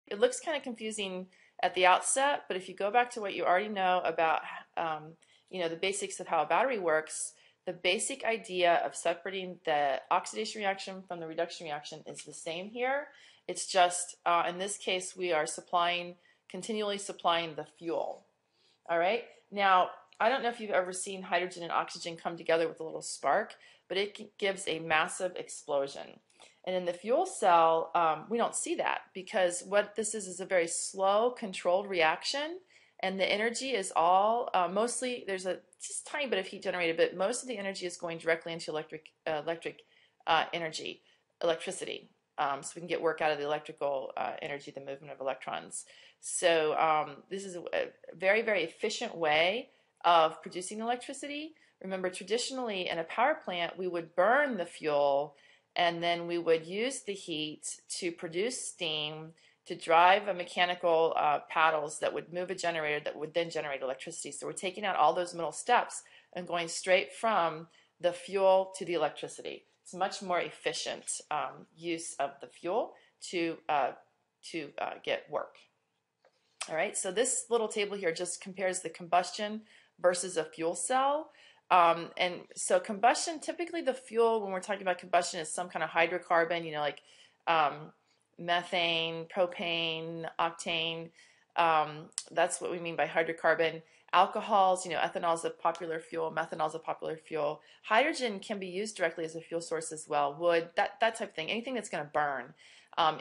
it looks kind of confusing at the outset, but if you go back to what you already know about the basics of how a battery works, the basic idea of separating the oxidation reaction from the reduction reaction is the same here. It's just, in this case, we are continually supplying the fuel. All right. Now, I don't know if you've ever seen hydrogen and oxygen come together with a little spark, but it gives a massive explosion. And in the fuel cell, we don't see that, because what this is a very slow, controlled reaction, and the energy is all, mostly, there's a just tiny bit of heat generated, but most of the energy is going directly into electricity. So we can get work out of the electrical energy, the movement of electrons. So this is a very, very efficient way of producing electricity. Remember, traditionally in a power plant, we would burn the fuel, and then we would use the heat to produce steam to drive a mechanical paddles that would move a generator that would then generate electricity. So we're taking out all those middle steps and going straight from the fuel to the electricity. It's much more efficient use of the fuel to get work. All right, so this little table here just compares the combustion versus a fuel cell. And so combustion, typically the fuel, when we're talking about combustion, is some kind of hydrocarbon, like methane, propane, octane. That's what we mean by hydrocarbon. Alcohols, ethanol is a popular fuel, methanol is a popular fuel. Hydrogen can be used directly as a fuel source as well. Wood, that type of thing, anything that's going to burn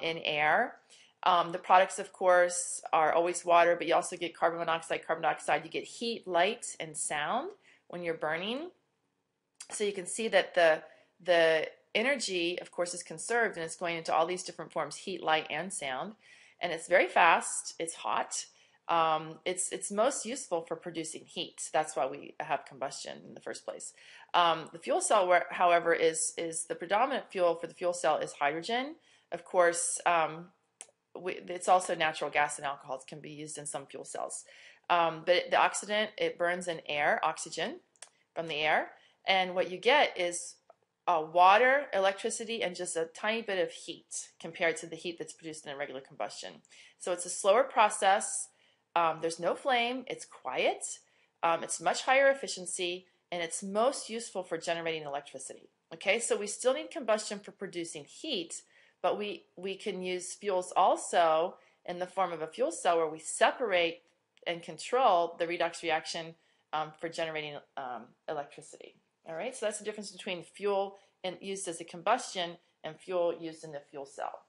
in air. The products, of course, are always water, but you also get carbon monoxide, carbon dioxide. You get heat, light, and sound when you're burning. So you can see that the energy, of course, is conserved, and it's going into all these different forms: heat, light, and sound. And it's very fast. It's hot. It's most useful for producing heat. That's why we have combustion in the first place. The fuel cell, however, is the predominant fuel for the fuel cell is hydrogen. Of course, it's also natural gas and alcohols can be used in some fuel cells. But the oxidant, it burns in air, oxygen from the air, and what you get is water, electricity, and just a tiny bit of heat compared to the heat that's produced in a regular combustion. So it's a slower process. There's no flame. It's quiet. It's much higher efficiency, and it's most useful for generating electricity. Okay, so we still need combustion for producing heat, but we can use fuels also in the form of a fuel cell where we separate and control the redox reaction for generating electricity. All right, so that's the difference between fuel used as a combustion and fuel used in the fuel cell.